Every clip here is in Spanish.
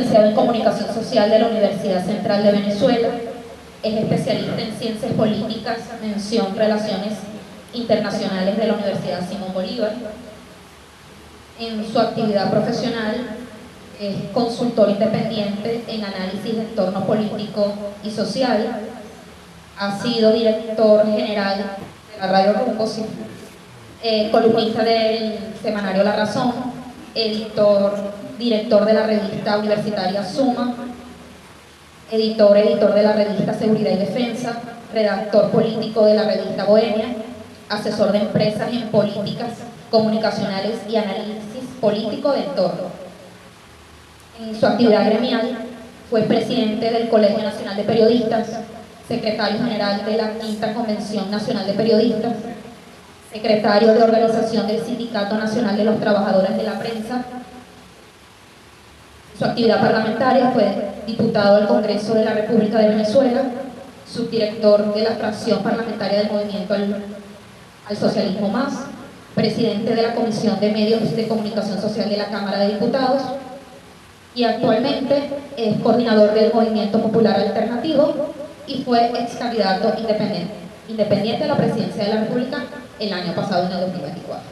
licenciado en Comunicación Social de la Universidad Central de Venezuela. Es especialista en Ciencias Políticas, mención Relaciones Internacionales de la Universidad Simón Bolívar. En su actividad profesional es consultor independiente en análisis de entorno político y social. Ha sido director general de la Radio Rumbo, columnista del semanario La Razón, director de la revista universitaria Suma, editor de la revista Seguridad y Defensa, redactor político de la revista Bohemia, asesor de empresas en políticas comunicacionales y análisis político de entorno. En su actividad gremial fue presidente del Colegio Nacional de Periodistas, secretario general de la Quinta Convención Nacional de Periodistas, secretario de organización del Sindicato Nacional de los Trabajadores de la Prensa. Su actividad parlamentaria fue diputado al Congreso de la República de Venezuela, subdirector de la fracción parlamentaria del Movimiento al Socialismo Más, presidente de la Comisión de Medios de Comunicación Social de la Cámara de Diputados y actualmente es coordinador del Movimiento Popular Alternativo y fue ex candidato independiente a la presidencia de la República el año pasado, en el 2024.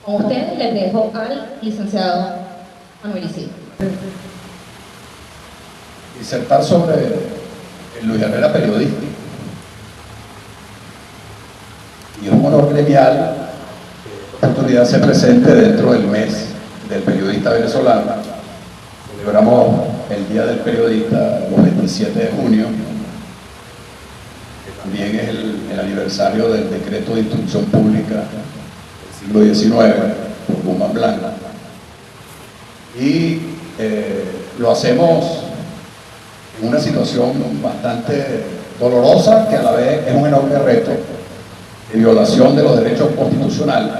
Con ustedes les dejo al licenciado Manuel Isidro. Disertar sobre el Luis Herrera periodístico. Y es un honor gremial la oportunidad de ser presente dentro del mes del periodista venezolano. Celebramos el Día del Periodista los 27 de junio, que también es el aniversario del decreto de instrucción pública del siglo XIX por Guzmán Blanco. Y lo hacemos en una situación bastante dolorosa, que a la vez es un enorme reto de violación de los derechos constitucionales,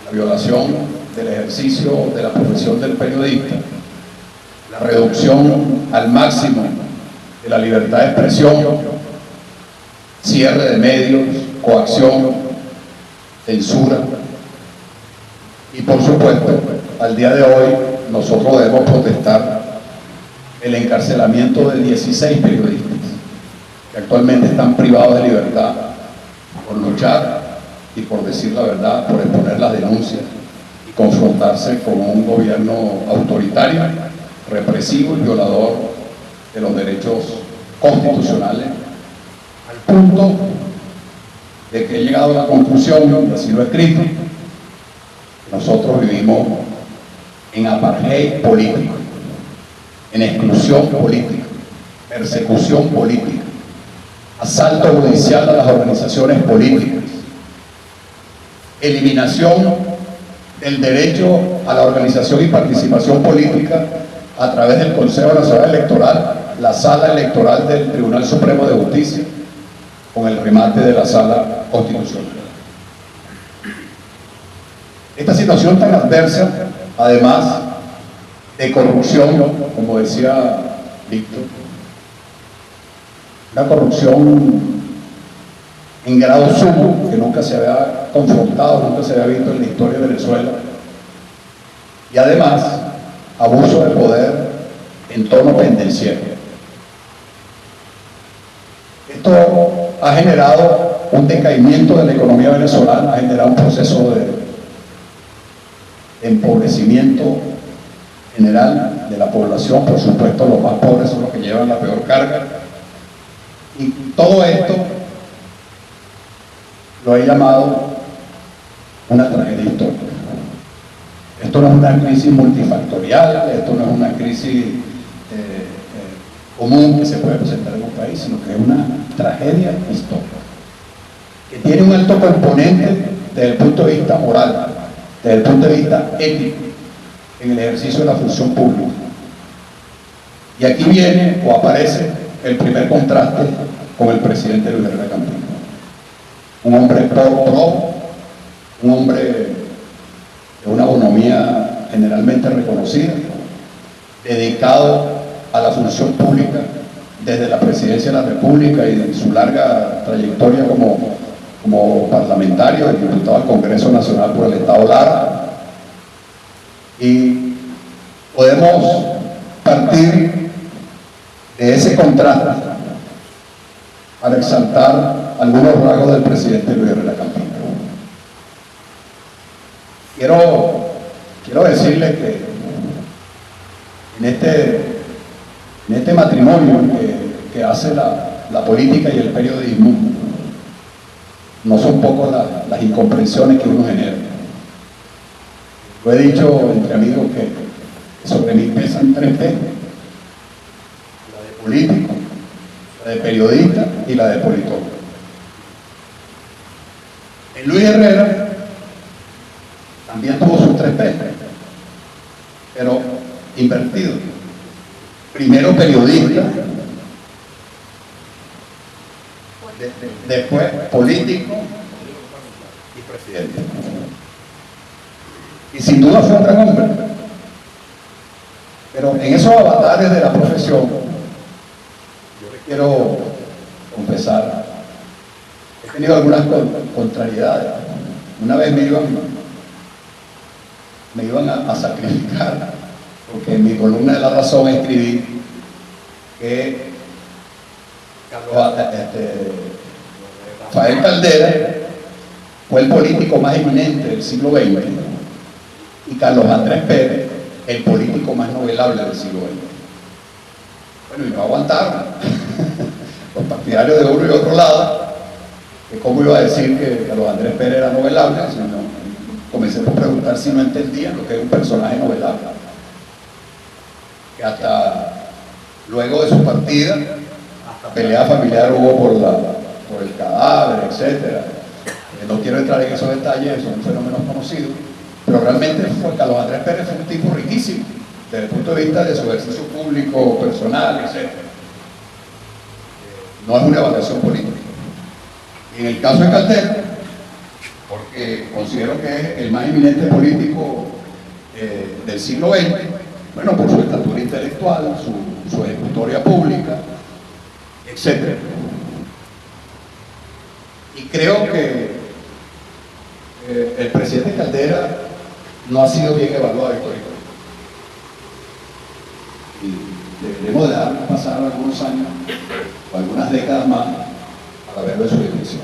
la violación del ejercicio de la profesión del periodista, la reducción al máximo de la libertad de expresión, cierre de medios, coacción, censura. Y por supuesto, al día de hoy nosotros debemos protestar el encarcelamiento de 16 periodistas que actualmente están privados de libertad por luchar y por decir la verdad, por exponer las denuncias y confrontarse con un gobierno autoritario, represivo y violador de los derechos constitucionales, al punto de que he llegado a la conclusión, y así lo he escrito, que nosotros vivimos en apartheid político, en exclusión política, persecución política, asalto judicial a las organizaciones políticas, eliminación del derecho a la organización y participación política a través del Consejo Nacional Electoral, la sala electoral del Tribunal Supremo de Justicia, con el remate de la sala constitucional. Esta situación tan adversa, además de corrupción, como decía Víctor, una corrupción en grado sumo que nunca se había confrontado, nunca se había visto en la historia de Venezuela, y además abuso de poder en tono pendenciero. Esto ha generado un decaimiento de la economía venezolana, ha generado un proceso de empobrecimiento general de la población. Por supuesto, los más pobres son los que llevan la peor carga, y todo esto lo he llamado una tragedia histórica. Esto no es una crisis multifactorial, esto no es una crisis común que se puede presentar en un país, sino que es una tragedia histórica, que tiene un alto componente desde el punto de vista moral, desde el punto de vista ético, en el ejercicio de la función pública. Y aquí viene o aparece el primer contraste con el presidente Luis Herrera Campino. Un hombre pro, un hombre de una bonomía generalmente reconocida, dedicado a la función pública desde la presidencia de la República y de su larga trayectoria como parlamentario y diputado al Congreso Nacional por el Estado Lara. Y podemos partir partir de ese contraste para exaltar algunos rasgos del presidente Luis Herrera Campino. Quiero decirle que en este matrimonio que hace la política y el periodismo, no son pocas las incomprensiones que uno genera. Lo he dicho entre amigos que sobre mí pesan 3 P: la de político, la de periodista y la de politólogo. En Luis Herrera también tuvo sus 3 P, pero invertido. Primero periodista, después político y presidente. Y sin duda fue un gran hombre. Pero en esos avatares de la profesión, yo le quiero confesar, he tenido algunas contrariedades. Una vez me iban a sacrificar, porque en mi columna de La Razón escribí que Rafael Caldera fue el político más eminente del siglo XX y Carlos Andrés Pérez el político más novelable del siglo XX. Bueno, y no aguantaron los partidarios de uno y otro lado, que cómo iba a decir que Carlos Andrés Pérez era novelable, sino comencé por preguntar si no entendían lo que es un personaje novelable, que hasta luego de su partida, hasta pelea familiar hubo por el cadáver, etcétera. No quiero entrar en esos detalles, son fenómenos conocidos, pero realmente Carlos Andrés Pérez fue un tipo riquísimo desde el punto de vista de su ejercicio público, personal, etcétera. No es una evaluación política. Y en el caso de Caldera, porque considero que es el más eminente político del siglo XX, bueno, por su estatura intelectual, su ejecutoria pública, etc. Y creo que el presidente Caldera no ha sido bien evaluado históricamente. Y deberemos dejar pasar algunos años o algunas décadas más para verlo en su definición.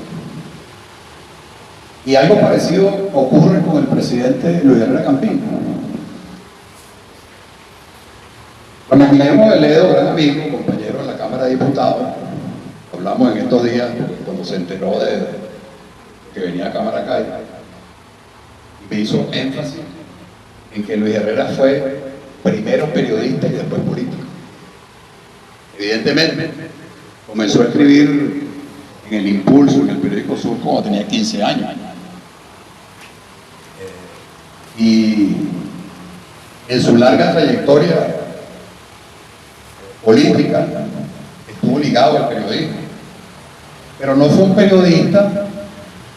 Y algo parecido ocurre con el presidente Luis Herrera Campino. Cuando Guillermo de Ledo, gran amigo, compañero en la Cámara de Diputados, hablamos en estos días cuando se enteró de que venía a Cámara acá, y me hizo énfasis en que Luis Herrera fue primero periodista y después político. Evidentemente, comenzó a escribir en El Impulso, en el periódico Sur, cuando tenía 15 años. Y en su larga trayectoria política estuvo ligado al periodismo, pero no fue un periodista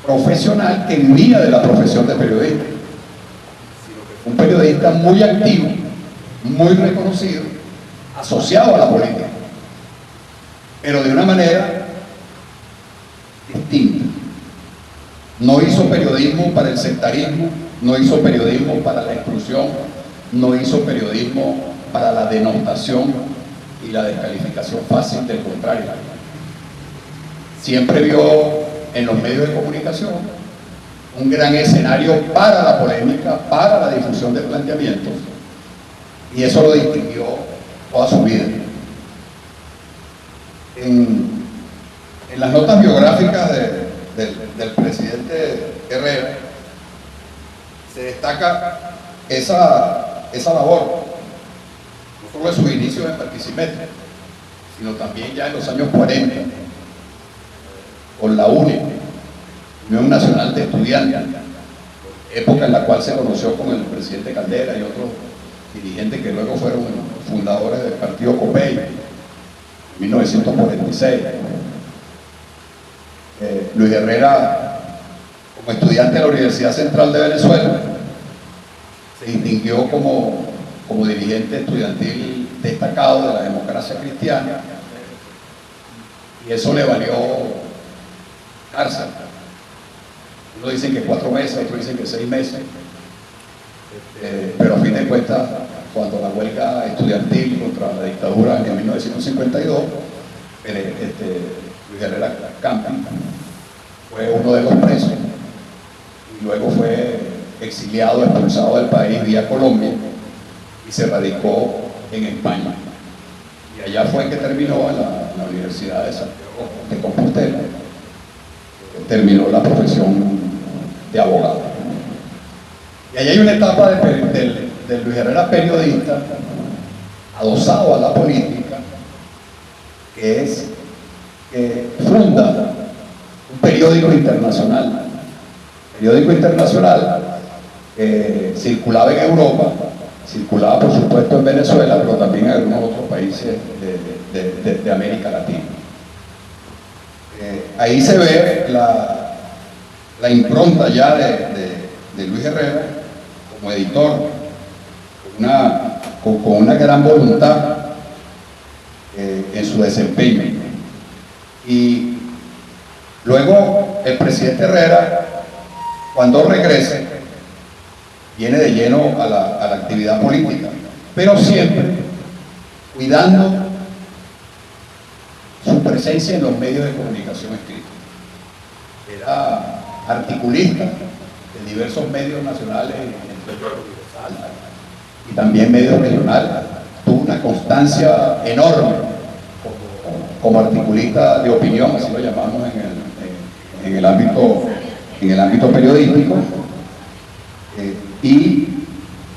profesional que vivía de la profesión de periodista, sino que fue un periodista muy activo, muy reconocido, asociado a la política, pero de una manera distinta. No hizo periodismo para el sectarismo, no hizo periodismo para la exclusión, no hizo periodismo para la denostación y la descalificación fácil, del contrario. Siempre vio en los medios de comunicación un gran escenario para la polémica, para la difusión de planteamientos, y eso lo distinguió toda su vida. En las notas biográficas del presidente Herrera se destaca esa labor, no solo de sus inicios en Barquisimeto, sino también ya en los años 40, con la UNE, Unión Nacional de Estudiantes, época en la cual se conoció con el presidente Caldera y otros dirigentes que luego fueron fundadores del partido COPEI, en 1946. Luis Herrera, como estudiante de la Universidad Central de Venezuela, se distinguió como dirigente estudiantil destacado de la democracia cristiana, y eso le valió cárcel. Unos dicen que 4 meses, otros dicen que 6 meses, pero a fin de cuentas cuando la huelga estudiantil contra la dictadura en 1952, Luis Herrera Campi fue uno de los presos y luego fue exiliado, expulsado del país vía Colombia y se radicó en España. Y allá fue que terminó en la Universidad de Santiago de Compostela, terminó la profesión de abogado. Y allá hay una etapa de Luis Herrera periodista, adosado a la política, que es que funda un periódico internacional. Periódico internacional circulaba en Europa, circulaba por supuesto en Venezuela, pero también en algunos otros países de América Latina. Ahí se ve la impronta ya de Luis Herrera como editor, con una gran voluntad en su desempeño. Y luego el presidente Herrera, cuando regrese, viene de lleno a la actividad política, pero siempre cuidando su presencia en los medios de comunicación escritos. Era articulista de diversos medios nacionales y también medios regionales. Tuvo una constancia enorme como articulista de opinión, así lo llamamos en el ámbito periodístico, y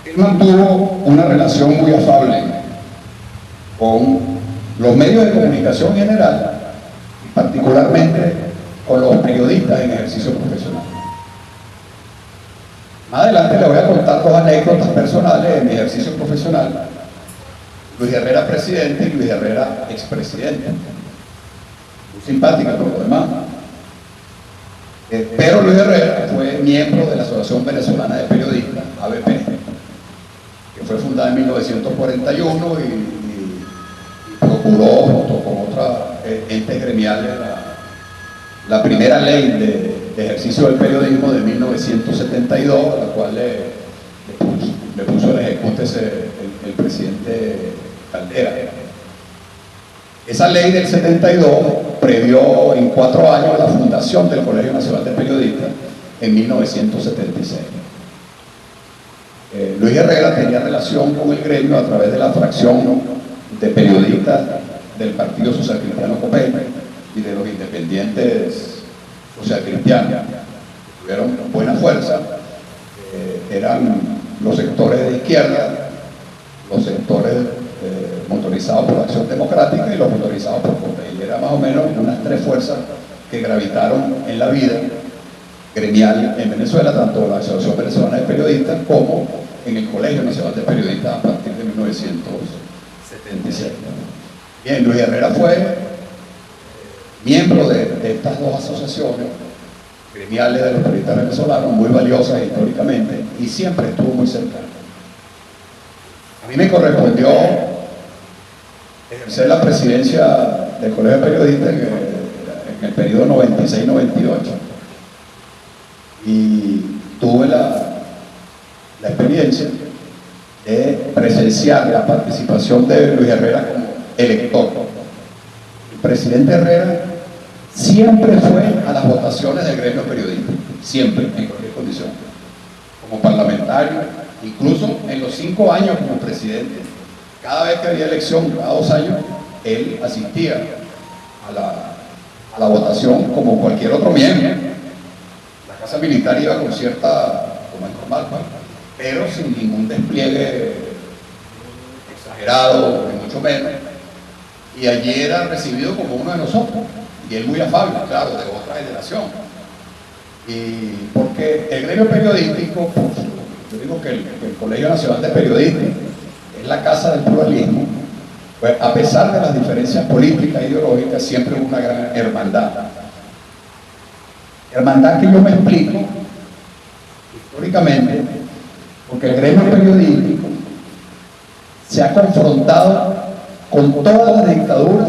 él mantuvo una relación muy afable con los medios de comunicación en general, y particularmente con los periodistas en ejercicio profesional. Más adelante le voy a contar dos anécdotas personales de mi ejercicio profesional. Luis Herrera presidente y Luis Herrera expresidente. Muy simpática por lo demás. Pero Luis Herrera fue miembro de la Asociación Venezolana de Periodistas, AVP, que fue fundada en 1941 y procuró, junto con otras entes gremiales, la primera ley de ejercicio del periodismo de 1972, a la cual le puso el ejecute el presidente Caldera. Esa ley del 72 previó en 4 años la fundación del Colegio Nacional de Periodistas en 1976. Luis Herrera tenía relación con el gremio a través de la fracción de periodistas del Partido Social Cristiano COPEI y de los independientes socialcristianos, que tuvieron buena fuerza. Eran los sectores de izquierda, los sectores motorizados por Acción Democrática y los motorizados por COPEI. Era más o menos unas 3 fuerzas que gravitaron en la vida gremial en Venezuela, tanto la Asociación Venezolana de Periodistas como en el Colegio Nacional de Periodistas a partir de 1977. Bien, Luis Herrera fue miembro de estas dos asociaciones gremiales de los periodistas venezolanos, muy valiosas históricamente, y siempre estuvo muy cercano. A mí me correspondió ejercer la presidencia del Colegio de Periodistas en el periodo 96-98, y tuve la experiencia de presenciar la participación de Luis Herrera como elector. El presidente Herrera siempre fue a las votaciones del gremio periodístico, siempre, en cualquier condición, como parlamentario, incluso en los 5 años como presidente. Cada vez que había elección, cada 2 años, él asistía a la votación como cualquier otro miembro. La Casa Militar iba con cierta, como es normal, pero sin ningún despliegue exagerado, ni mucho menos. Y allí era recibido como uno de nosotros, y él muy afable, claro, de otra generación. Y porque el gremio periodístico, yo digo que el Colegio Nacional de Periodistas es la casa del pluralismo, pues a pesar de las diferencias políticas e ideológicas, siempre hubo una gran hermandad. Hermandad que yo me explico históricamente, porque el gremio periodístico se ha confrontado con todas las dictaduras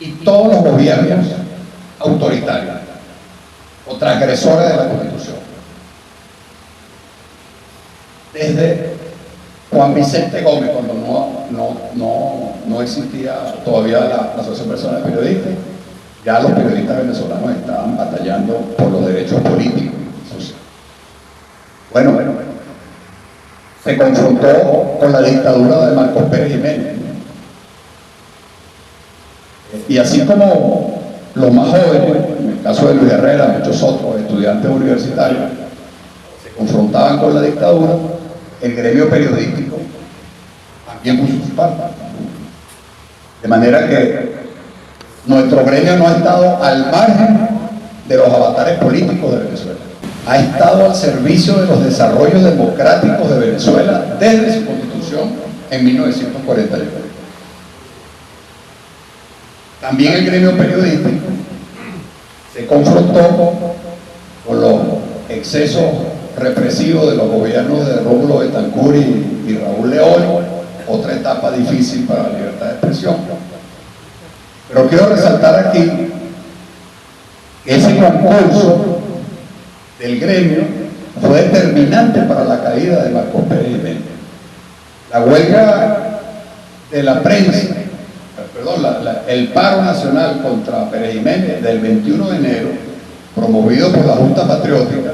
y todos los gobiernos autoritarios o transgresores de la Constitución. Desde Juan Vicente Gómez, cuando no existía todavía la Asociación Personal de Periodistas, ya los periodistas venezolanos estaban batallando por los derechos políticos y sociales. Bueno, se confrontó con la dictadura de Marcos Pérez Jiménez. Y así como los más jóvenes, en el caso de Luis Herrera, muchos otros estudiantes universitarios, se confrontaban con la dictadura, el gremio periodístico también puso su parte. De manera que nuestro gremio no ha estado al margen de los avatares políticos de Venezuela. Ha estado al servicio de los desarrollos democráticos de Venezuela desde su constitución en 1941. También el gremio periodístico se confrontó con los excesos represivos de los gobiernos de Rómulo Betancourt y Raúl León, otra etapa difícil para la libertad de expresión. Pero quiero resaltar aquí que ese concurso del gremio fue determinante para la caída de Marcos Pérez Jiménez. La huelga de la prensa, el paro nacional contra Pérez Jiménez del 21 de enero, promovido por la Junta Patriótica,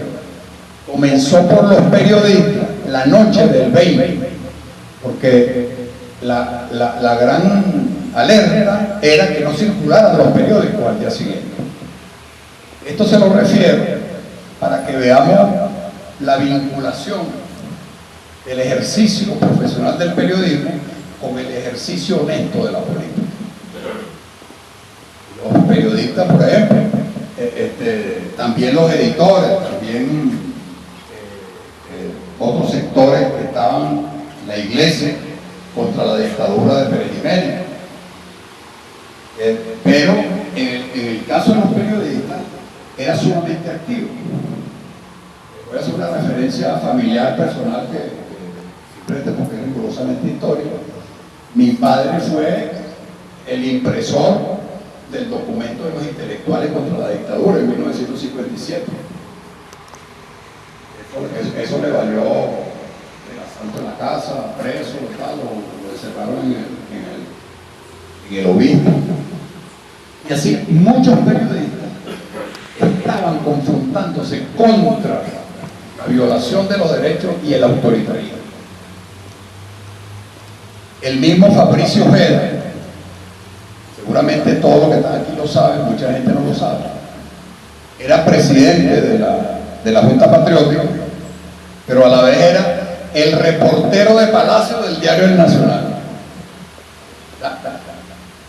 comenzó por los periodistas la noche del 20, porque la gran alerta era que no circularan los periódicos al día siguiente. Esto se lo refiero para que veamos la vinculación del ejercicio profesional del periodismo con el ejercicio honesto de la política. Los periodistas, por ejemplo, también los editores, también otros sectores que estaban, la iglesia, contra la dictadura de Pérez Jiménez. Pero en el caso de los periodistas era sumamente activo. Voy a hacer una referencia familiar personal que simplemente porque es rigurosamente histórico. Mi padre fue el impresor del documento de los intelectuales contra la dictadura en 1957. Eso le valió el asalto en la casa, preso, tal, lo encerraron en el obispo. Y así muchos periodistas estaban confrontándose contra la violación de los derechos y el autoritarismo. El mismo Fabricio Ojeda, seguramente todos los que están aquí lo saben, mucha gente no lo sabe, era presidente de la Junta Patriótica, pero a la vez era el reportero de Palacio del diario El Nacional.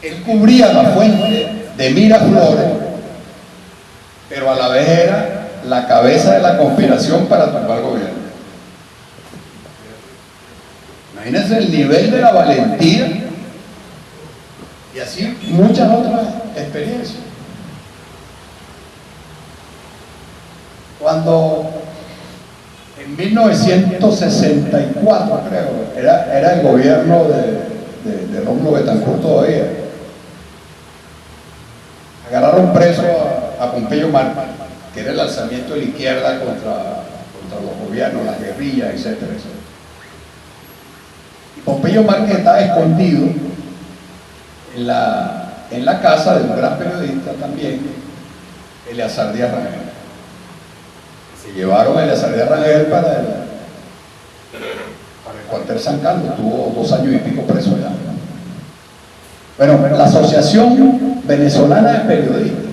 Él cubría la fuente de Miraflores, pero a la vez era la cabeza de la conspiración para tumbar el gobierno. Imagínense el nivel de la valentía y así muchas otras experiencias. Cuando en 1964, creo, era el gobierno de Rómulo Betancourt todavía, agarraron preso a Pompeyo Márquez, que era el alzamiento de la izquierda contra los gobiernos, las guerrillas, etcétera, etcétera. Y Pompeyo Márquez estaba escondido en la casa de un gran periodista también, Eleazar Díaz Rangel. Se llevaron a Eleazar Díaz Rangel para el cuartel San Carlos, estuvo 2 años y pico preso allá. Bueno, la Asociación Venezolana de Periodistas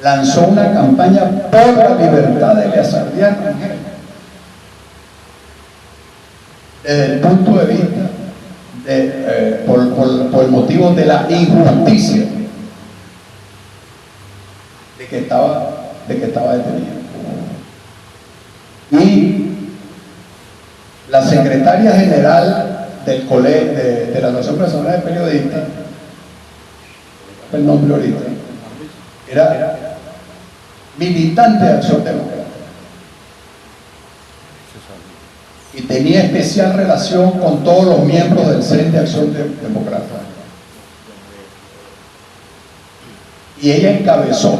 lanzó una campaña por la libertad de Eleazar Díaz Rangel desde el punto de vista por el motivo de la injusticia de que estaba detenido. Y la secretaria general del colegio de la Asociación Personal de Periodistas, el nombre ahorita, era militante de Acción Democrática y tenía especial relación con todos los miembros del CEN de Acción Democrática. Y ella encabezó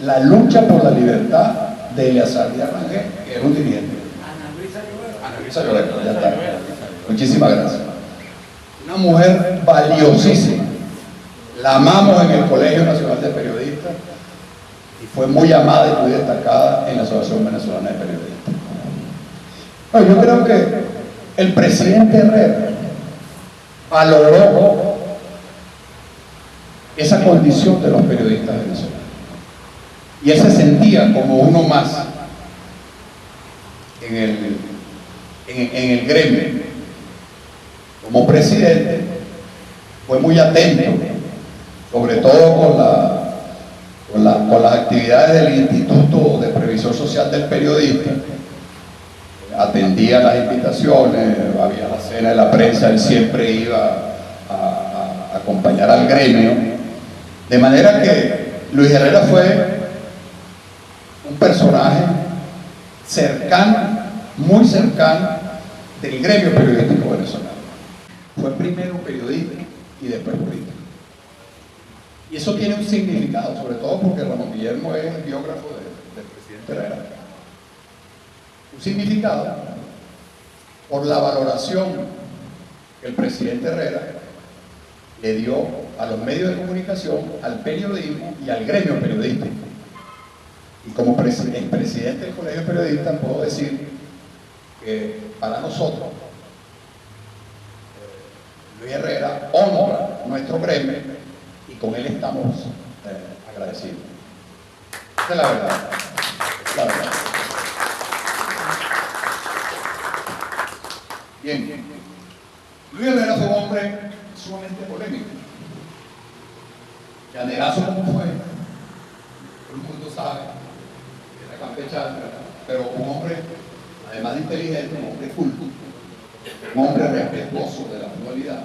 la lucha por la libertad de Eleazar Díaz Rangel, que era un dirigente. Ana Luisa Lloreda, ya está. Muchísimas gracias. Una mujer valiosísima. La amamos en el Colegio Nacional de Periodistas y fue muy amada y muy destacada en la Asociación Venezolana de Periodistas. Bueno, yo creo que el presidente Herrera valoró esa condición de los periodistas venezolanos. Y él se sentía como uno más en el gremio. Como presidente fue muy atento, sobre todo con las actividades del Instituto de Previsión Social del Periodista. Atendía las invitaciones, había la cena de la prensa, él siempre iba a acompañar al gremio, de manera que Luis Herrera fue un personaje cercano, muy cercano del gremio periodístico venezolano. Fue primero periodista y después político. Y eso tiene un significado, sobre todo porque Ramón Guillermo es el biógrafo del presidente Herrera. Un significado por la valoración que el presidente Herrera le dio a los medios de comunicación, al periodismo y al gremio periodístico. Y como presidente del Colegio de Periodistas puedo decir que para nosotros Luis Herrera honra nuestro gremio y con él estamos agradecidos. Esa es la verdad. La verdad. Bien. Luis Herrera fue un hombre sumamente polémico. Llanerazo como fue, todo el mundo sabe, que era campechano, pero un hombre, además de inteligente, un hombre culto, un hombre respetuoso de la pluralidad,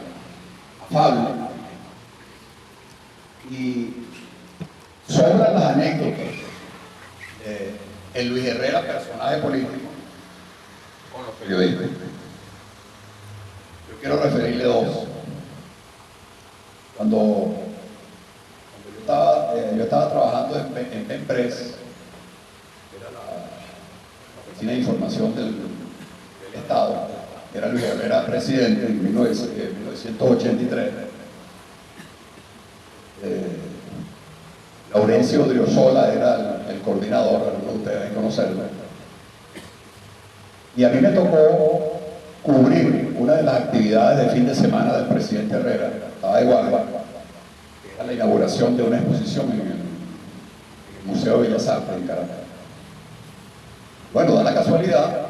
afable. Y sobran las anécdotas de Luis Herrera, personaje político, con los periodistas. Yo quiero referirle dos. Cuando yo estaba trabajando en PEMPRES, que era la Oficina de Información del Estado, era Luis Herrera presidente en 1983. Laurencio Driosola era el coordinador, algunos de ustedes deben conocerlo. Y a mí me tocó cubrir una de las actividades de fin de semana del presidente Herrera, estaba de guardia, que era la inauguración de una exposición en el Museo de Bellas Artes en Caracas. Bueno, da la casualidad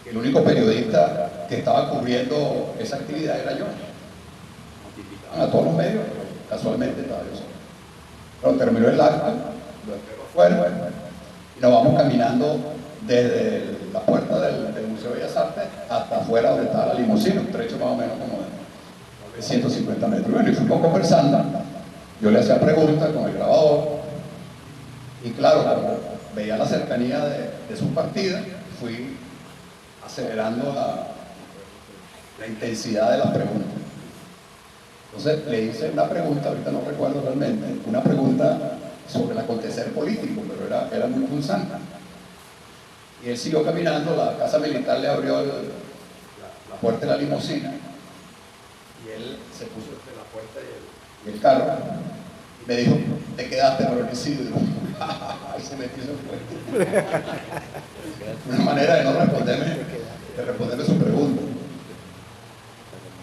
que el único periodista que estaba cubriendo esa actividad era yo. Invitaban a todos los medios, pero casualmente estaba yo solo. Pero terminó el acto, lo espero afuera, y nos vamos caminando desde la puerta del Museo de Bellas Artes hasta afuera donde estaba la limusina, un trecho más o menos como de 150 metros. Bueno, y fuimos conversando, yo le hacía preguntas con el grabador, y claro, como veía la cercanía de su partida, fui acelerando la intensidad de las preguntas. Entonces le hice una pregunta, ahorita no recuerdo realmente, una pregunta sobre el acontecer político, pero era muy punzante. Y él siguió caminando, la casa militar le abrió la puerta de la limusina y él se puso entre la puerta y el carro y me dijo, te quedaste por el Isidro. Y se metió y se fue. Una manera de no responderme su pregunta.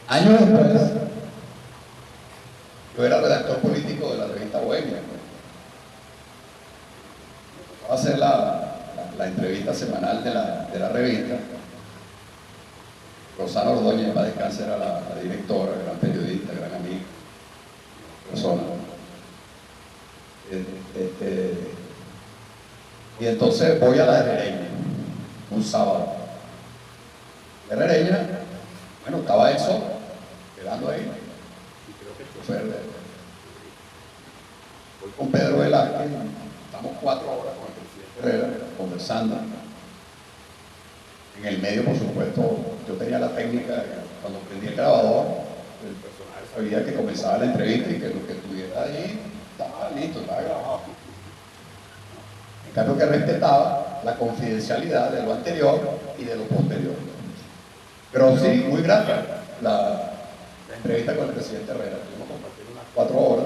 Años después, yo era redactor político de la revista Bohemia. Voy a hacer la entrevista semanal de la revista. Rosana Ordóñez, en paz descanse, era la directora, gran periodista, gran amiga, persona. Y entonces voy a la Herrereña, un sábado. La Herrereña, bueno, estaba él solo, quedando ahí, y creo que el chofer voy con Pedro Velázquez, estamos 4 horas con el presidente Herrera, conversando. En el medio, por supuesto, yo tenía la técnica, cuando prendí el grabador, el personaje sabía que comenzaba la entrevista y que lo que estuviera ahí estaba listo, estaba grabado. En cambio que respetaba la confidencialidad de lo anterior y de lo posterior. Pero sí, muy grata la entrevista con el presidente Herrera. Tuvimos compartir unas 4 horas,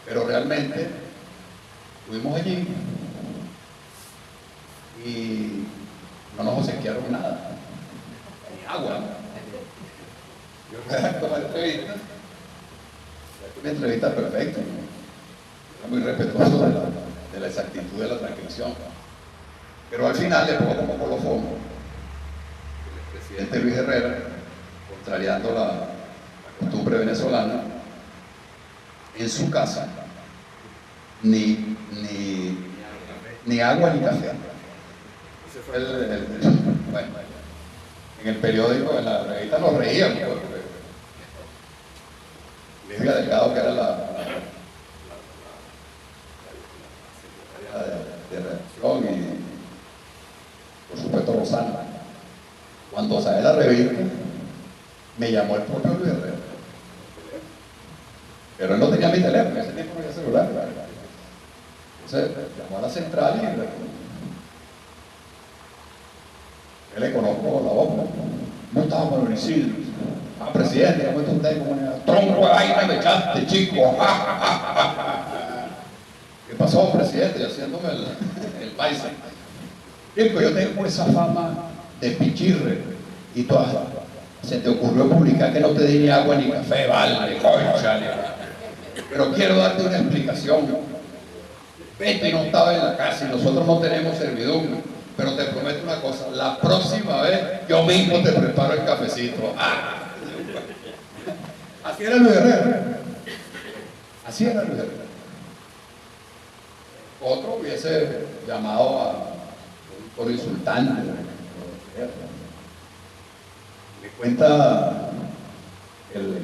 pero realmente estuvimos allí y no nos obsequiaron nada, ni agua. Yo redacto la entrevista, una entrevista perfecta, era muy respetuoso de la exactitud de la transcripción, pero al final le pongo como colofón el presidente Luis Herrera, contrariando la costumbre venezolana, en su casa ni agua ni café. Ese fue bueno, en el periódico, en la revista nos reíamos, porque Livia Delgado, que era la secretaria de redacción, y por supuesto Rosana, cuando sale la revista, me llamó el propio Luis Herrera. Pero él no tenía mi teléfono, en ese tiempo no había celular. Entonces llamó a la central y yo le conozco la voz. ¿Cómo estaba Manuel Isidro? Ah, presidente, ¿cómo está usted? Tronco de vaina me echaste, chico. ¿Qué pasó, presidente? Yo haciéndome el paisa. Chico, yo tengo esa fama de pichirre y todas. Se te ocurrió publicar que no te di ni agua ni café, vale, cónchale. Pero quiero darte una explicación. Pepe no estaba en la casa y nosotros no tenemos servidumbre. Pero te prometo una cosa, la próxima vez yo mismo te preparo el cafecito. ¡Ah! Así era Luis Herrera. Así era Luis Herrera. Otro hubiese llamado por insultante. Me cuenta el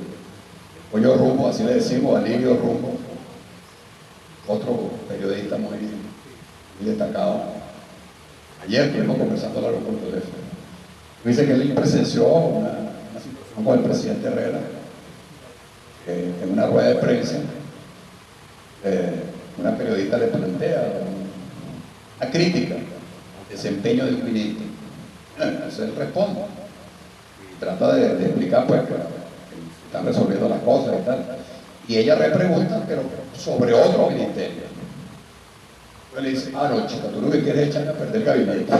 Pollo Rumbo, así le decimos, Alirio Rumbo, otro periodista muy destacado. Ayer estuvimos conversando largo por teléfono. Dice que él presenció una situación con el presidente Herrera, en una rueda de prensa, una periodista le plantea una crítica al desempeño de un ministro. Entonces él responde y trata de explicar pues que están resolviendo las cosas y tal. Y ella repregunta, pero sobre otro ministerio. Yo le dice, no, chica, tú lo que quieres es echarme a perder el gabinete.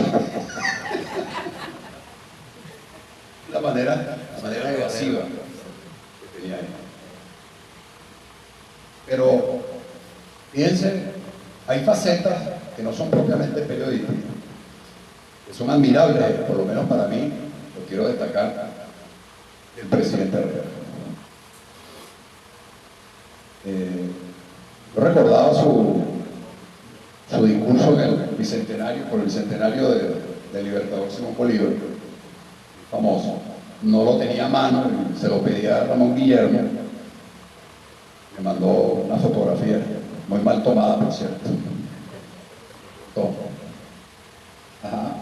la manera evasiva que tenía ella. Pero, fíjense, hay facetas que no son propiamente periodísticas, que son admirables, por lo menos para mí, lo quiero destacar, del presidente Herrera. Yo recordaba su discurso en el bicentenario, por el bicentenario del Libertador Simón Bolívar, famoso. No lo tenía a mano, se lo pedía a Ramón Guillermo, me mandó una fotografía, muy mal tomada, por cierto.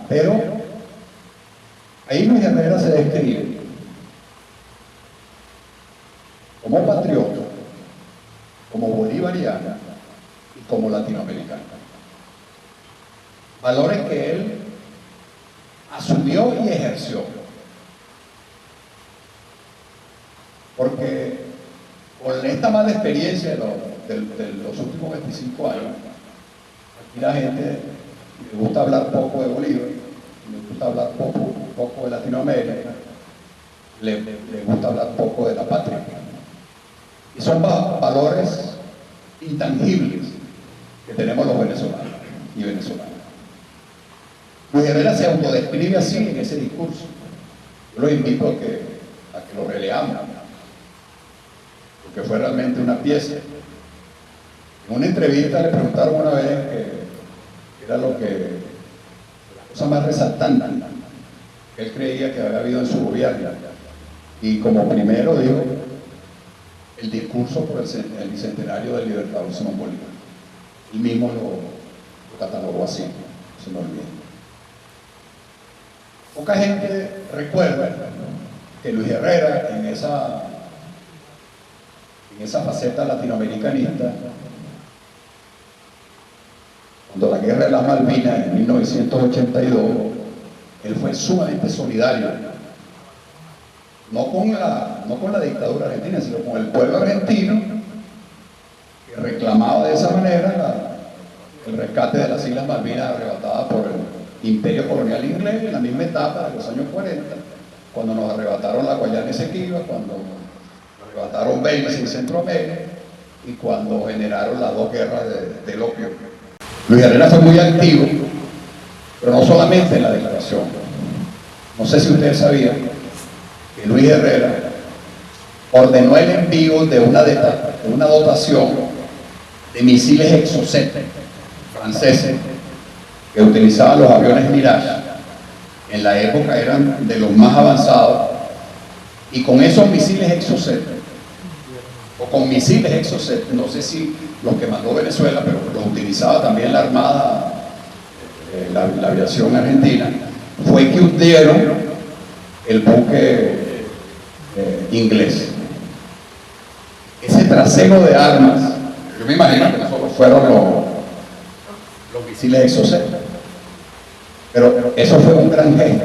Pero ahí Luis Herrera se describe como patriota, como bolivariana y como latinoamericana. Valores que él asumió y ejerció. Porque con esta mala experiencia de los últimos 25 años, aquí la gente le gusta hablar poco de Bolívar, le gusta hablar poco de Latinoamérica, le gusta hablar poco de la patria. Y son valores intangibles que tenemos los venezolanos y venezolanas. Luis Herrera se autodescribe así en ese discurso. Yo los invito a que lo releamos, porque fue realmente una pieza. En una entrevista le preguntaron una vez que era la cosa más resaltante que él creía que había habido en su gobierno. Y como primero dijo, el discurso por el bicentenario del Libertador Simón Bolívar. Él mismo lo catalogó así, no se me olvida. Poca gente recuerda que Luis Herrera, en esa faceta latinoamericanista, cuando la guerra de las Malvinas en 1982, él fue sumamente solidario, no con la dictadura argentina, sino con el pueblo argentino, que reclamaba de esa manera el rescate de las Islas Malvinas arrebatadas por el imperio colonial inglés en la misma etapa de los años 40, cuando nos arrebataron la Guayana Esequiba, cuando nos arrebataron Belice en Centroamérica y cuando generaron las dos guerras del opio. Luis Herrera fue muy activo, pero no solamente en la declaración. No sé si ustedes sabían que Luis Herrera ordenó el envío de una dotación de misiles Exocet franceses que utilizaban los aviones Mirage. En la época eran de los más avanzados, y con esos misiles Exocet, o con misiles Exocet, no sé si los que mandó Venezuela, pero los utilizaba también la Armada, la aviación argentina, fue que hundieron el buque inglés. Ese trasego de armas, yo me imagino que no solo fueron los misiles Exocet, pero eso fue un gran gesto.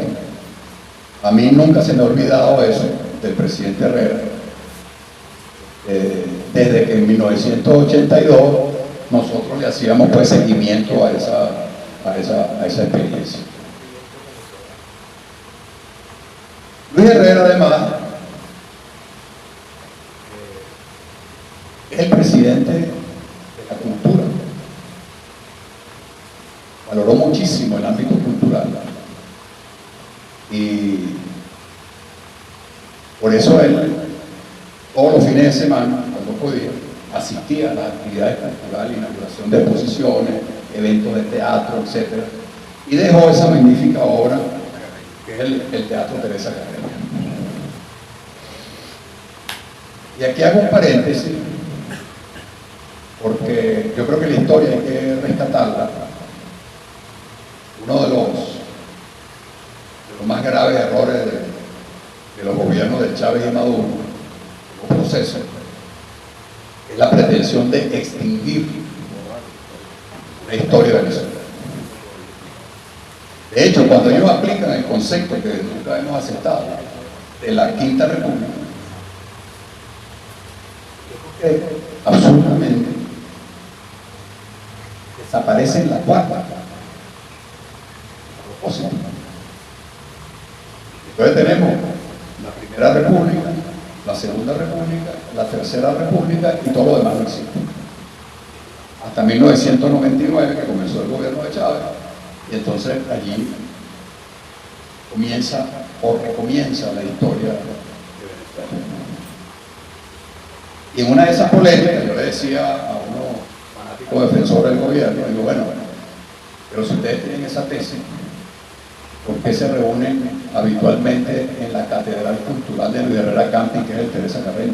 A mí nunca se me ha olvidado eso del presidente Herrera. Desde que en 1982 nosotros le hacíamos pues seguimiento a esa experiencia. Luis Herrera, además, es el presidente de la cultura. Valoró muchísimo el ámbito cultural. Y por eso él, todos los fines de semana, cuando podía, asistía a las actividades culturales, inauguración de exposiciones, eventos de teatro, etc. Y dejó esa magnífica obra, que es el Teatro Teresa Carreño. Y aquí hago un paréntesis, porque yo creo que la historia hay que rescatarla. Uno de los más graves errores de los gobiernos de Chávez y Maduro, los procesos, es la pretensión de extinguir la historia de Venezuela. De hecho, cuando ellos aplican el concepto que nunca hemos aceptado de la Quinta República, absolutamente desaparecen la cuarta. Entonces tenemos la Primera República, la Segunda República, la Tercera República y todo lo demás no existe. Hasta 1999, que comenzó el gobierno de Chávez, y entonces allí comienza o recomienza la historia de Venezuela. Y en una de esas polémicas yo le decía a unos fanáticos defensores del gobierno, digo, bueno, pero si ustedes tienen esa tesis, ¿por qué se reúnen habitualmente en la Catedral Cultural de Luis Herrera Camping, que es el Teresa Carreño?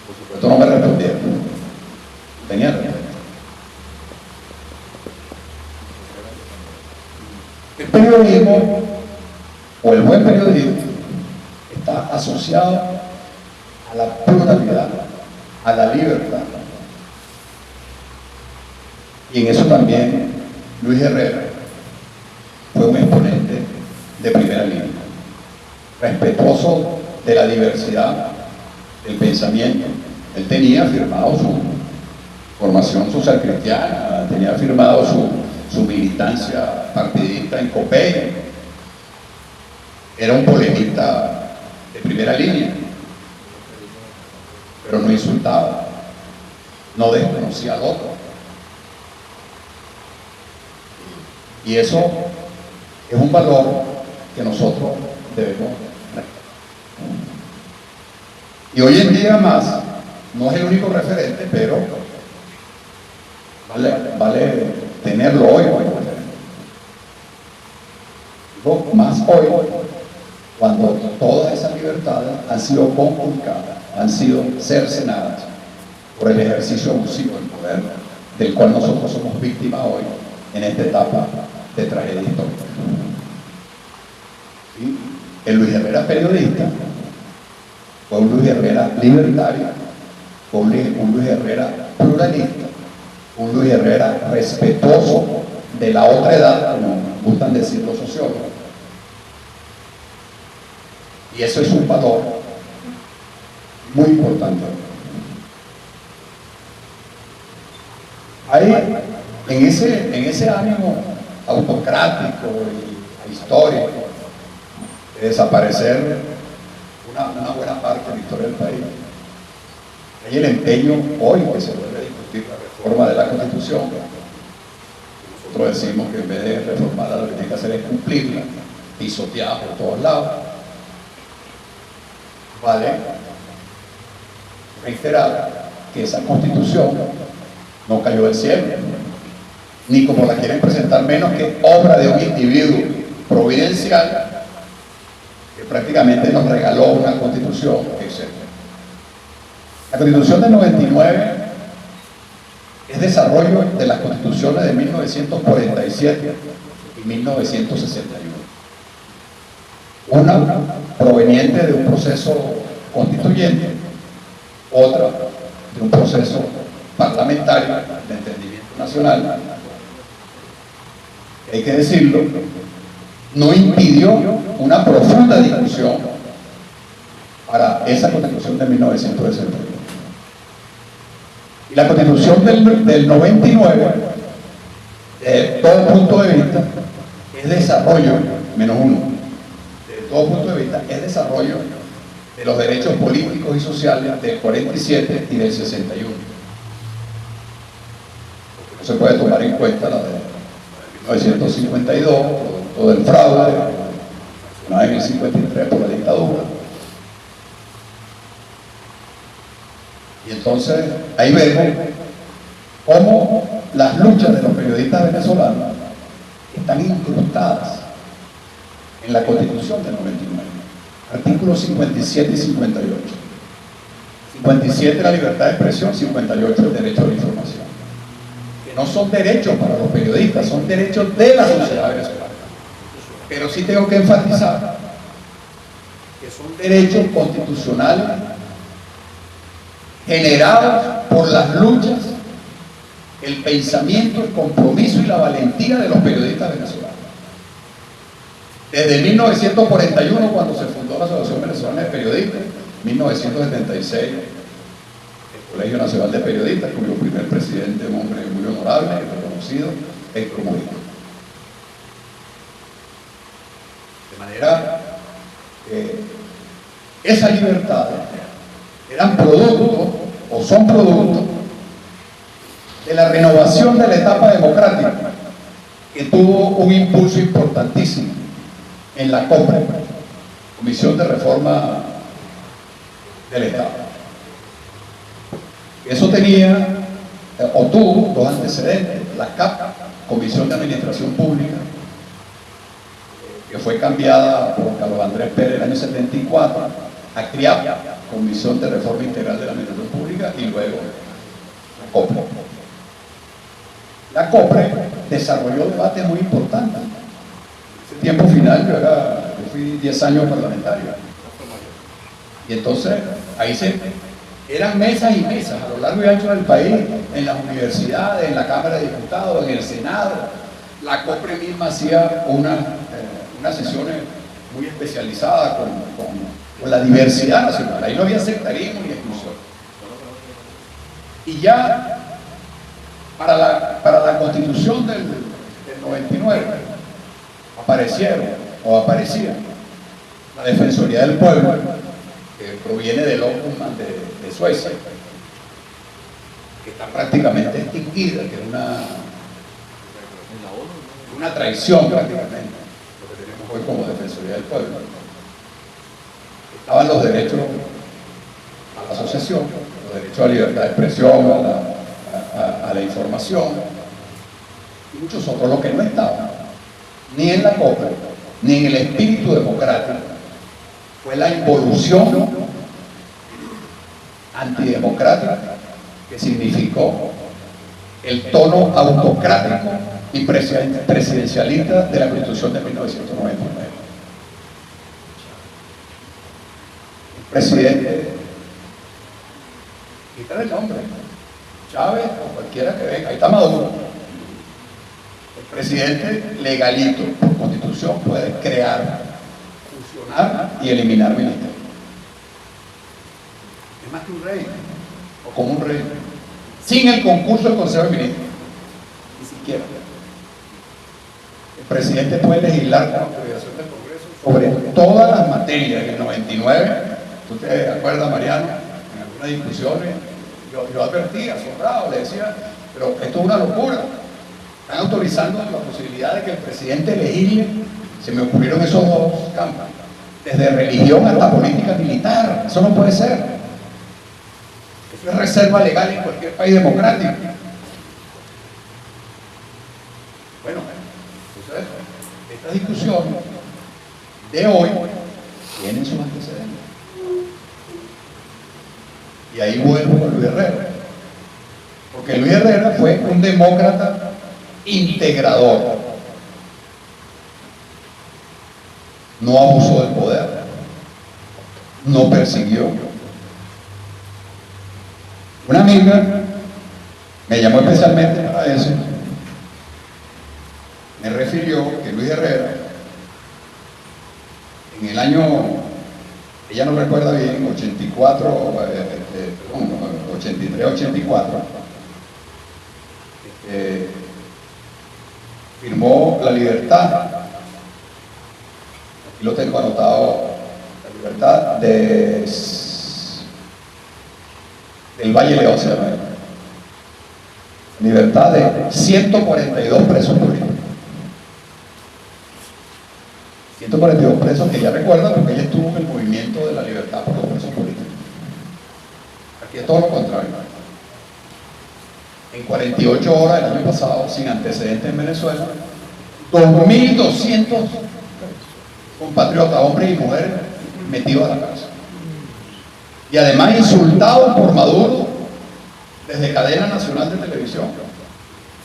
Por supuesto no me respondieron. Tenían respuesta. El periodismo, o el buen periodismo, está asociado a la pluralidad, a la libertad. Y en eso también Luis Herrera fue un exponente de primera línea, respetuoso de la diversidad del pensamiento. Él tenía firmado su formación social cristiana, tenía firmado su militancia partidista en COPEI, era un polemista de primera línea, pero no insultaba, no desconocía al otro. Y eso es un valor que nosotros debemos respetar. Y hoy en día más, no es el único referente, pero vale tenerlo hoy como referente. Digo, más hoy, cuando todas esas libertades han sido conculcadas, han sido cercenadas por el ejercicio abusivo del poder, del cual nosotros somos víctimas hoy en esta etapa de tragedia histórica. ¿Sí? El Luis Herrera periodista fue un Luis Herrera libertario, fue un Luis Herrera pluralista, un Luis Herrera respetuoso de la otra edad, como gustan decir los sociólogos. Y eso es un valor muy importante. Hay en ese ánimo autocrático y histórico de desaparecer una buena parte de la historia del país, hay el empeño hoy que se vuelve a discutir la reforma de la Constitución. Nosotros decimos que en vez de reformarla lo que tiene que hacer es cumplirla, pisoteada por todos lados. Vale reiterar que esa Constitución no cayó del cielo, ni como la quieren presentar, menos que obra de un individuo providencial que prácticamente nos regaló una Constitución, etc. La Constitución del 99 es desarrollo de las constituciones de 1947 y 1961. Una proveniente de un proceso constituyente, otra de un proceso parlamentario de entendimiento nacional. Hay que decirlo, no impidió una profunda discusión para esa Constitución de 1961. Y la Constitución del 99, de todo punto de vista, es desarrollo, menos uno, de todo punto de vista, es desarrollo de los derechos políticos y sociales del 47 y del 61. Porque no se puede tomar en cuenta la de 1952, producto del fraude, una en el 53 por la dictadura. Y entonces ahí vemos cómo las luchas de los periodistas venezolanos están incrustadas en la Constitución del 99, artículos 57 y 58. 57 la libertad de expresión, 58 el derecho a la información. Que no son derechos para los periodistas, son derechos de la sociedad venezolana. Pero sí tengo que enfatizar que son derechos constitucionales generados por las luchas, el pensamiento, el compromiso y la valentía de los periodistas venezolanos. Desde 1941, cuando se fundó la Asociación Venezolana de Periodistas, 1976, el Colegio Nacional de Periodistas, cuyo primer presidente es un hombre muy honorable y reconocido, Héctor Mujica. De manera que esa libertad eran producto o son producto de la renovación de la etapa democrática, que tuvo un impulso importantísimo en la COPRE, Comisión de Reforma del Estado. Eso tenía o tuvo dos antecedentes: la CAP, Comisión de Administración Pública, que fue cambiada por Carlos Andrés Pérez en el año 74, a CRIAP, Comisión de Reforma Integral de la Administración Pública, y luego la COPRE. La COPRE desarrolló debates muy importantes. En ese tiempo final yo fui 10 años parlamentario. Y entonces ahí eran mesas y mesas a lo largo y ancho del país, en las universidades, en la Cámara de Diputados, en el Senado. La COPRE misma hacía unas sesiones muy especializadas con la diversidad nacional. Ahí no había sectarismo ni exclusión. Y ya para la Constitución del 99 aparecía la Defensoría del Pueblo, que proviene del Ombudsman de Suecia, que está prácticamente extinguida, que es una traición prácticamente, lo que tenemos hoy como Defensoría del Pueblo. Estaban los derechos a la asociación, los derechos a la libertad de expresión, a la información, y muchos otros. Lo que no estaban, ni en la COPRE, ni en el espíritu democrático, fue la involución antidemocrática que significó el tono autocrático y presidencialista de la Constitución de 1999. El presidente, quítale el nombre, Chávez o cualquiera que venga, ahí está Maduro. El presidente legalito, por constitución, puede crear, fusionar y eliminar ministerios. Es más que un rey, o como un rey, sin el concurso del Consejo de Ministros, ni siquiera. El presidente puede legislar con autorización del Congreso sobre todas las materias. En el 99, ¿tú te acuerdas, Mariano? En algunas discusiones, yo advertía, asombrado, le decía, pero esto es una locura. Están autorizando la posibilidad de que el presidente legisle. Se me ocurrieron esos dos campos, desde religión hasta política militar. Eso no puede ser. Eso es reserva legal en cualquier país democrático. Bueno, entonces, esta discusión de hoy tiene sus antecedentes. Y ahí vuelvo con Luis Herrera. Porque Luis Herrera fue un demócrata integrador. No abusó del poder, no persiguió. Una amiga me llamó especialmente para eso. Me refirió que Luis Herrera, en el año, ella no recuerda bien, 84, 83, 84, firmó la libertad. Aquí lo tengo anotado, la libertad del Valle León, se llama. Libertad de 142 presos políticos. 142 presos que ella recuerda porque ella estuvo en el movimiento de la libertad por los presos políticos. Aquí es todo lo contrario. En 48 horas del año pasado, sin antecedentes en Venezuela, 2.200 compatriotas, hombres y mujeres, metidos a la cárcel. Y además insultados por Maduro desde cadena nacional de televisión,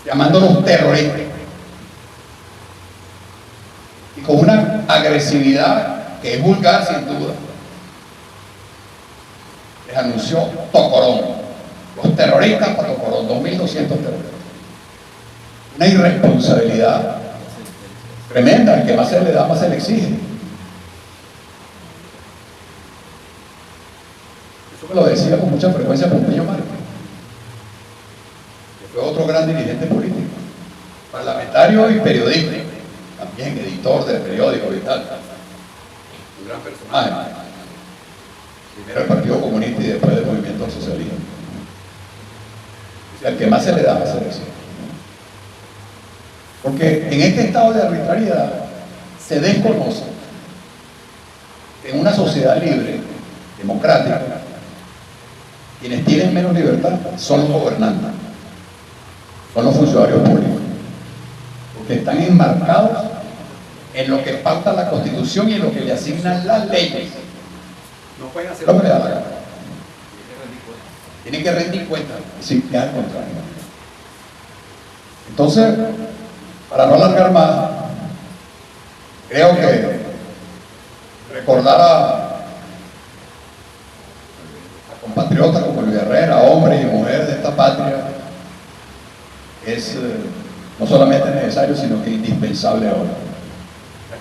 llamándolos terroristas. Y con una agresividad que es vulgar sin duda. Les anunció Tocorón. Los terroristas para Tocorón, 2.200 terroristas. Una irresponsabilidad tremenda, que más se le da, más se le exige. Eso me lo decía con mucha frecuencia Pompeyo Márquez, que fue otro gran dirigente político, parlamentario y periodista, también editor del periódico y tal. Un gran personaje. Primero el Partido Comunista y después del Movimiento Socialista. O sea, el que más se le da, más se le exige. Porque en este estado de arbitrariedad se desconoce que en una sociedad libre, democrática, quienes tienen menos libertad son los gobernantes, son los funcionarios públicos, porque están enmarcados en lo que pauta la Constitución y en lo que le asignan las leyes. No pueden hacer lo que le da la gana. Tienen que rendir cuenta, sin que al contrario. Entonces, para no alargar más, creo que recordar a compatriotas como Luis Herrera, hombres y mujeres de esta patria, es no solamente necesario, sino que indispensable ahora.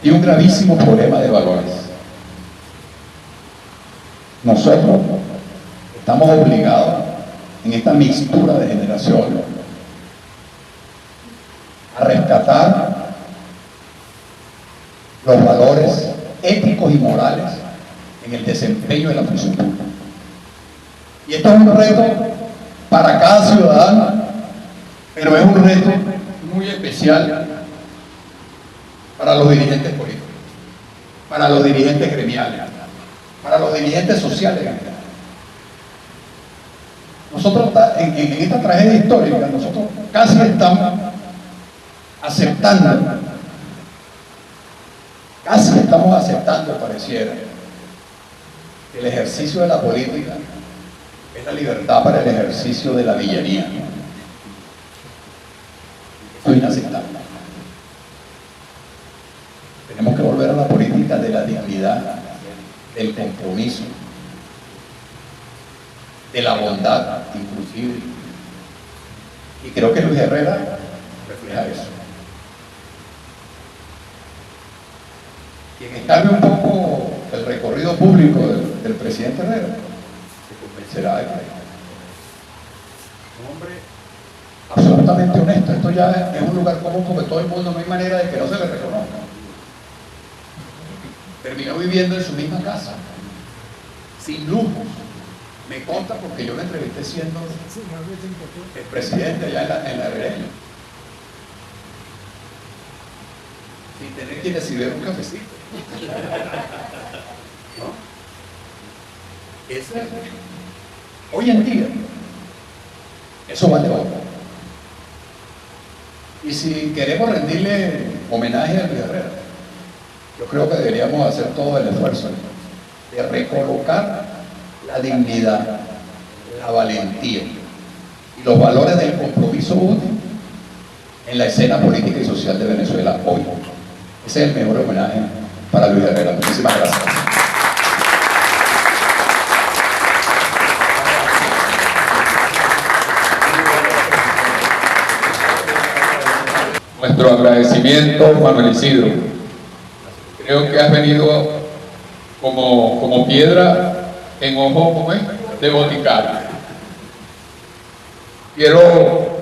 Hay un gravísimo problema de valores. Nosotros estamos obligados en esta mixtura de generaciones a rescatar los valores éticos y morales en el desempeño de la función pública. Y esto es un reto para cada ciudadano, pero es un reto muy especial para los dirigentes políticos, para los dirigentes gremiales, para los dirigentes sociales. Nosotros en esta tragedia histórica, nosotros casi estamos aceptando, pareciera, que el ejercicio de la política es la libertad para el ejercicio de la villanía. Esto es inaceptable. Tenemos que volver a la política de la dignidad, del compromiso, de la bondad, inclusive. Y creo que Luis Herrera refleja eso. quien escabe un poco el recorrido público del presidente Herrera, se convencerá de que un hombre absolutamente honesto. Esto ya es un lugar común porque todo el mundo, no hay manera de que no se le reconozca. Terminó viviendo en su misma casa, sin lujos. Me consta porque yo lo entrevisté siendo el presidente allá en la Heredia, sin tener que recibir un cafecito. ¿No? Hoy en día, eso vale oro. Y si queremos rendirle homenaje a Luis Herrera, yo creo que deberíamos hacer todo el esfuerzo de recolocar la dignidad, la valentía y los valores del compromiso útil en la escena política y social de Venezuela hoy. Ese es el mejor homenaje para Luis Herrera. Muchísimas gracias. Nuestro agradecimiento, Manuel Isidro. Creo que has venido como piedra en ojo, ¿cómo es?, de boticario. Quiero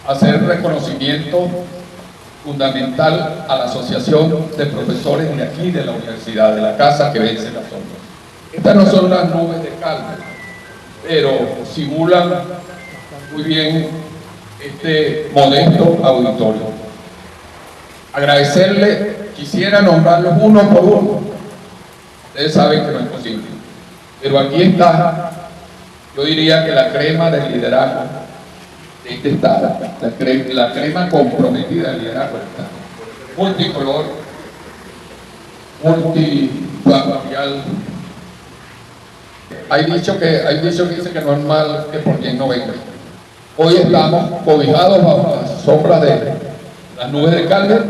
hacer reconocimiento fundamental a la Asociación de Profesores de aquí, de la Universidad de la Casa que Vence las Sombras. Estas no son las nubes de calma, pero simulan muy bien este modesto auditorio. Agradecerle, quisiera nombrarlos uno por uno. Ustedes saben que no es posible. Pero aquí está, yo diría que la crema del liderazgo de este Estado, la crema comprometida del liderazgo del Estado. Multicolor, multifactorial. Hay dicho que dice que no es mal que por quien no venga. Hoy estamos cobijados bajo la sombra de las nubes de Calder.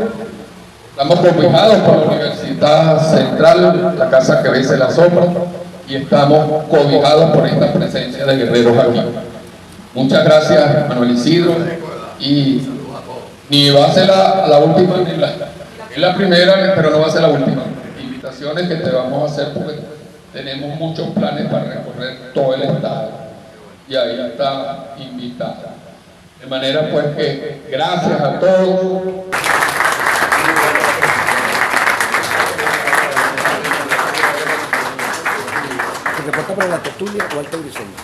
Estamos cobijados por la Universidad Central, la casa que vence la sombra, y estamos cobijados por esta presencia de guerreros aquí. Muchas gracias, Manuel Isidro, y ni va a ser la última, es la primera, pero no va a ser la última. Invitaciones que te vamos a hacer porque tenemos muchos planes para recorrer todo el estado. Y ahí está invitada. De manera pues que gracias a todos. Se reporta para la tertulia o Alto Horizonte.